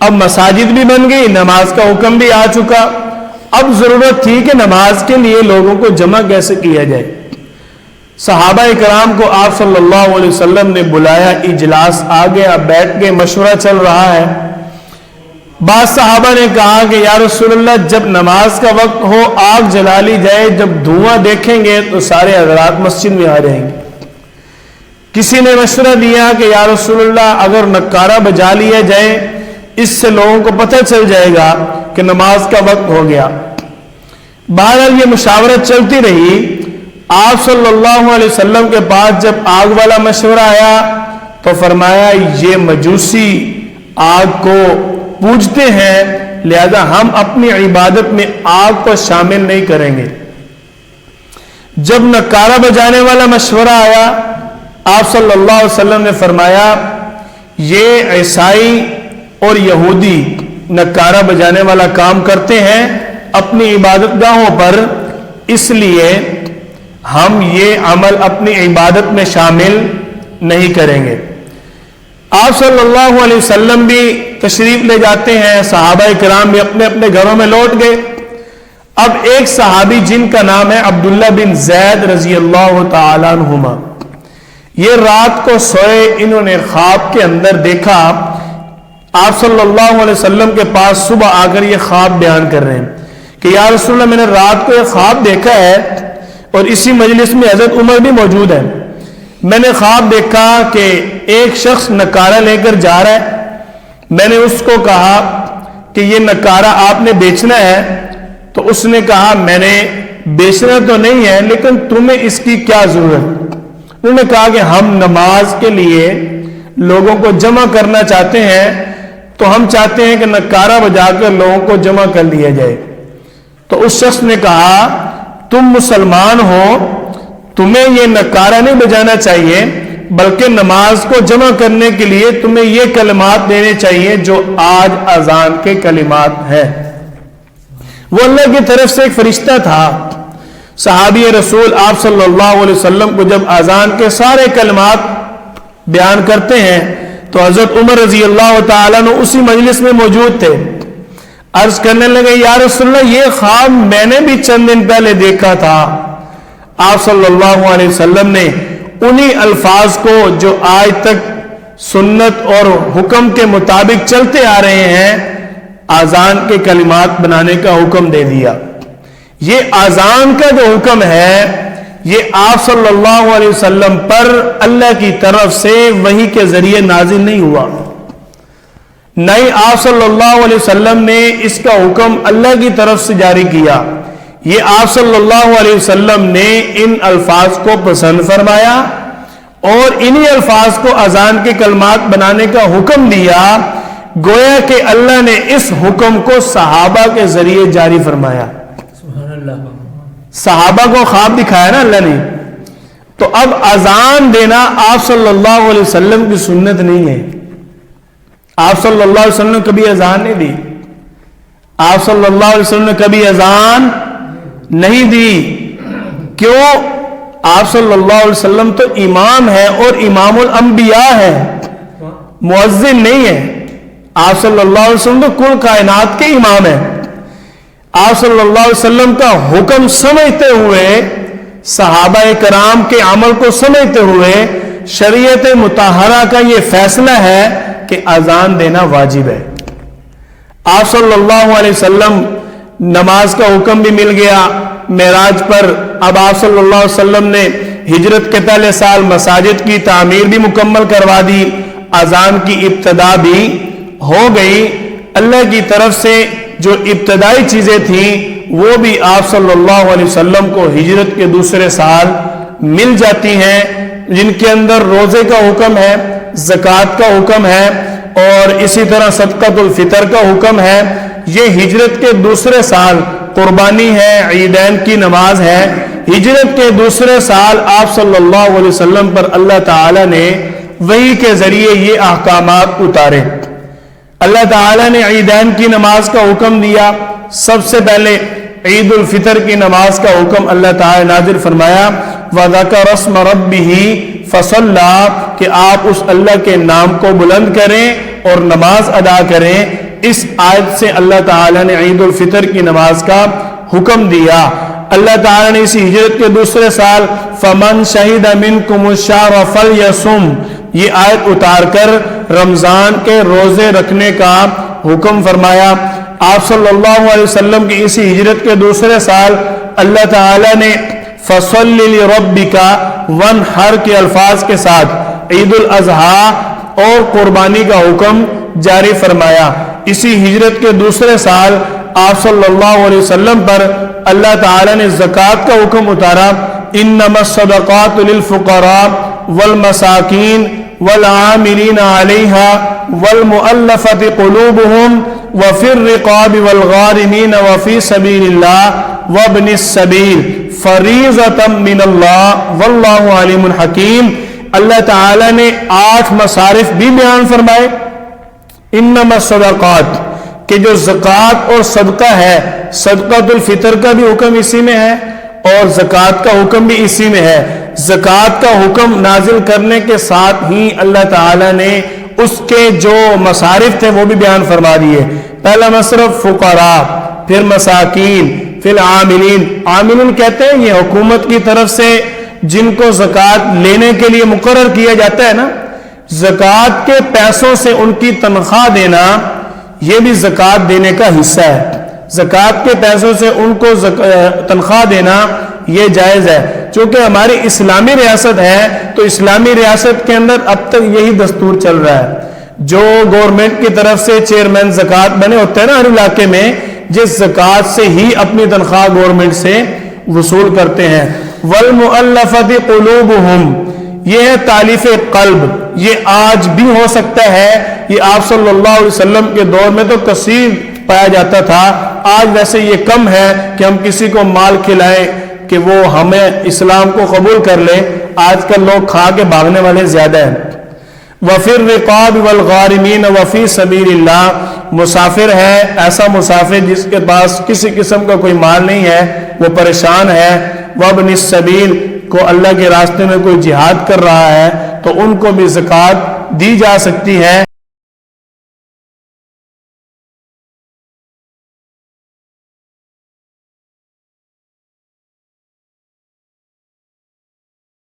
اب مساجد بھی بن گئی، نماز کا حکم بھی آ چکا، اب ضرورت تھی کہ نماز کے لیے لوگوں کو جمع کیسے کیا جائے۔ صحابہ کرام کو آپ صلی اللہ علیہ وسلم نے بلایا، اجلاس آ گیا، بیٹھ کے مشورہ چل رہا ہے۔ بعض صحابہ نے کہا کہ یا رسول اللہ جب نماز کا وقت ہو آگ جلا لی جائے، جب دھواں دیکھیں گے تو سارے حضرات مسجد میں آ جائیں گے۔ کسی نے مشورہ دیا کہ یا رسول اللہ اگر نکارہ بجا لیا جائے اس سے لوگوں کو پتہ چل جائے گا کہ نماز کا وقت ہو گیا۔ بہرحال یہ مشاورت چلتی رہی۔ آپ صلی اللہ علیہ وسلم کے پاس جب آگ والا مشورہ آیا تو فرمایا یہ مجوسی آگ کو پوجتے ہیں، لہذا ہم اپنی عبادت میں آگ کو شامل نہیں کریں گے۔ جب نکارہ بجانے والا مشورہ آیا آپ صلی اللہ علیہ وسلم نے فرمایا یہ عیسائی اور یہودی نکارہ بجانے والا کام کرتے ہیں اپنی عبادت گاہوں پر، اس لیے ہم یہ عمل اپنی عبادت میں شامل نہیں کریں گے۔ آپ صلی اللہ علیہ وسلم بھی تشریف لے جاتے ہیں، صحابہ کرام بھی اپنے اپنے گھروں میں لوٹ گئے۔ اب ایک صحابی جن کا نام ہے عبداللہ بن زید رضی اللہ تعالیٰ عنہما، یہ رات کو سوئے، انہوں نے خواب کے اندر دیکھا آپ صلی اللہ علیہ وسلم کے پاس صبح آ کر یہ خواب بیان کر رہے ہیں کہ یا رسول اللہ میں نے رات کو یہ خواب دیکھا ہے، اور اسی مجلس میں حضرت عمر بھی موجود ہے۔ میں نے خواب دیکھا کہ ایک شخص نکارہ لے کر جا رہا ہے، میں نے اس کو کہا کہ یہ نکارہ آپ نے بیچنا ہے، تو اس نے کہا میں نے بیچنا تو نہیں ہے لیکن تمہیں اس کی کیا ضرورت؟ انہوں نے کہا کہ ہم نماز کے لیے لوگوں کو جمع کرنا چاہتے ہیں، تو ہم چاہتے ہیں کہ نکارہ بجا کر لوگوں کو جمع کر لیا جائے۔ تو اس شخص نے کہا تم مسلمان ہو، تمہیں یہ نکارہ نہیں بجانا چاہیے بلکہ نماز کو جمع کرنے کے لیے تمہیں یہ کلمات دینے چاہیے جو آج اذان کے کلمات ہیں۔ وہ اللہ کی طرف سے ایک فرشتہ تھا۔ صحابی رسول آپ صلی اللہ علیہ وسلم کو جب اذان کے سارے کلمات بیان کرتے ہیں تو حضرت عمر رضی اللہ تعالیٰ عنہ اسی مجلس میں موجود تھے۔ عرض کرنے لگے یا رسول اللہ یہ خواب میں نے بھی چند دن پہلے دیکھا تھا۔ آپ صلی اللہ علیہ وسلم نے انہی الفاظ کو جو آج تک سنت اور حکم کے مطابق چلتے آ رہے ہیں اذان کے کلمات بنانے کا حکم دے دیا۔ یہ اذان کا جو حکم ہے یہ آپ صلی اللہ علیہ وسلم پر اللہ کی طرف سے وحی کے ذریعے نازل نہیں ہوا، نہ ہی آپ صلی اللہ علیہ وسلم نے اس کا حکم اللہ کی طرف سے جاری کیا۔ یہ آپ صلی اللہ علیہ وسلم نے ان الفاظ کو پسند فرمایا اور انہی الفاظ کو اذان کے کلمات بنانے کا حکم دیا، گویا کہ اللہ نے اس حکم کو صحابہ کے ذریعے جاری فرمایا۔ سبحان اللہ۔ صحابہ کو خواب دکھایا نا اللہ نے، تو اب اذان دینا آپ صلی اللہ علیہ وسلم کی سنت نہیں ہے۔ آپ صلی اللہ علیہ وسلم نے کبھی اذان نہیں دی، آپ صلی اللہ علیہ وسلم نے کبھی اذان نہیں دی۔ کیوں؟ آپ صلی اللہ علیہ وسلم تو امام ہے اور امام الانبیاء ہے، مؤذن نہیں ہے۔ آپ صلی اللہ علیہ وسلم تو کل کائنات کے امام ہیں۔ آپ صلی اللہ علیہ وسلم کا حکم سمجھتے ہوئے، صحابہ کرام کے عمل کو سمجھتے ہوئے شریعت مطہرہ کا یہ فیصلہ ہے کہ اذان دینا واجب ہے۔ آپ صلی اللہ علیہ وسلم نماز کا حکم بھی مل گیا معراج پر۔ اب آپ صلی اللہ علیہ وسلم نے ہجرت کے پہلے سال مساجد کی تعمیر بھی مکمل کروا دی، اذان کی ابتدا بھی ہو گئی۔ اللہ کی طرف سے جو ابتدائی چیزیں تھیں وہ بھی آپ صلی اللہ علیہ وسلم کو ہجرت کے دوسرے سال مل جاتی ہیں، جن کے اندر روزے کا حکم ہے، زکوٰۃ کا حکم ہے اور اسی طرح صدقۃ الفطر کا حکم ہے۔ یہ ہجرت کے دوسرے سال قربانی ہے، عیدین کی نماز ہے۔ ہجرت کے دوسرے سال آپ صلی اللہ علیہ وسلم پر اللہ تعالیٰ نے وحی کے ذریعے یہ احکامات اتارے۔ اللہ تعالیٰ نے عیدین کی نماز کا حکم دیا۔ سب سے پہلے عید الفطر کی نماز کا حکم اللہ تعالیٰ نے نازل فرمایا، وَذَكَرَ اسْمَ رَبِّهِ فَصَلَّى، کہ آپ اس اللہ کے نام کو بلند کریں اور نماز ادا کریں۔ اس آیت سے اللہ تعالیٰ نے عید الفطر کی نماز کا حکم دیا۔ اللہ تعالیٰ نے اسی ہجرت کے دوسرے سال فمن شہد منکم الشہر فلیصم یہ آیت اتار کر رمضان کے روزے رکھنے کا حکم فرمایا۔ آپ صلی اللہ علیہ وسلم کی اسی ہجرت کے دوسرے سال اللہ تعالیٰ نے فصلی لربک وانحر کے الفاظ کے ساتھ عید الاضحیٰ اور قربانی کا حکم جاری فرمایا۔ اسی ہجرت کے دوسرے سال آپ صلی اللہ علیہ وسلم پر اللہ تعالیٰ نے زکوٰۃ کا حکم اتارا۔ انما الصدقات للفقراء والمساکین والعاملین علیہا والمؤلفۃ قلوبہم وفی الرقاب والغارمین وفی سبیل اللہ وابن السبیل فریضۃ من اللہ واللہ علیم حکیم۔ اللہ تعالیٰ نے 8 مصارف بھی بیان فرمائے۔ انما الصدقات کہ جو زکوٰۃ اور صدقہ ہے، صدقۃ الفطر کا بھی حکم اسی میں ہے اور زکوٰۃ کا حکم بھی اسی میں ہے۔ زکوٰۃ کا حکم نازل کرنے کے ساتھ ہی اللہ تعالیٰ نے اس کے جو مصارف تھے وہ بھی بیان فرما دیے۔ پہلا مصرف فقراء، پھر مساکین، پھر عاملین۔ عاملین کہتے ہیں یہ حکومت کی طرف سے جن کو زکوٰۃ لینے کے لیے مقرر کیا جاتا ہے نا، زکوٰۃ کے پیسوں سے ان کی تنخواہ دینا یہ بھی زکوٰۃ دینے کا حصہ ہے۔ زکوٰۃ کے پیسوں سے ان کو تنخواہ دینا یہ جائز ہے۔ چونکہ ہماری اسلامی ریاست ہے تو اسلامی ریاست کے اندر اب تک یہی دستور چل رہا ہے۔ جو گورنمنٹ کی طرف سے چیئرمین زکوٰۃ بنے ہوتے ہیں نا ہر علاقے میں، جس زکوٰۃ سے ہی اپنی تنخواہ گورنمنٹ سے وصول کرتے ہیں۔ والمؤلفۃ قلوبہم یہ ہے تالیف قلب، یہ آج بھی ہو سکتا ہے۔ یہ آپ صلی اللہ علیہ وسلم کے دور میں تو کثیر پایا جاتا تھا، آج ویسے یہ کم ہے کہ ہم کسی کو مال کھلائیں کہ وہ ہمیں اسلام کو قبول کر لے۔ آج کل لوگ کھا کے بھاگنے والے زیادہ ہیں۔ وفی الرقاب والغارمین وفی سبیل اللہ مسافر ہے، ایسا مسافر جس کے پاس کسی قسم کا کوئی مال نہیں ہے، وہ پریشان ہے۔ وابن السبیل کو اللہ کے راستے میں کوئی جہاد کر رہا ہے تو ان کو بھی زکوٰۃ دی جا سکتی ہے۔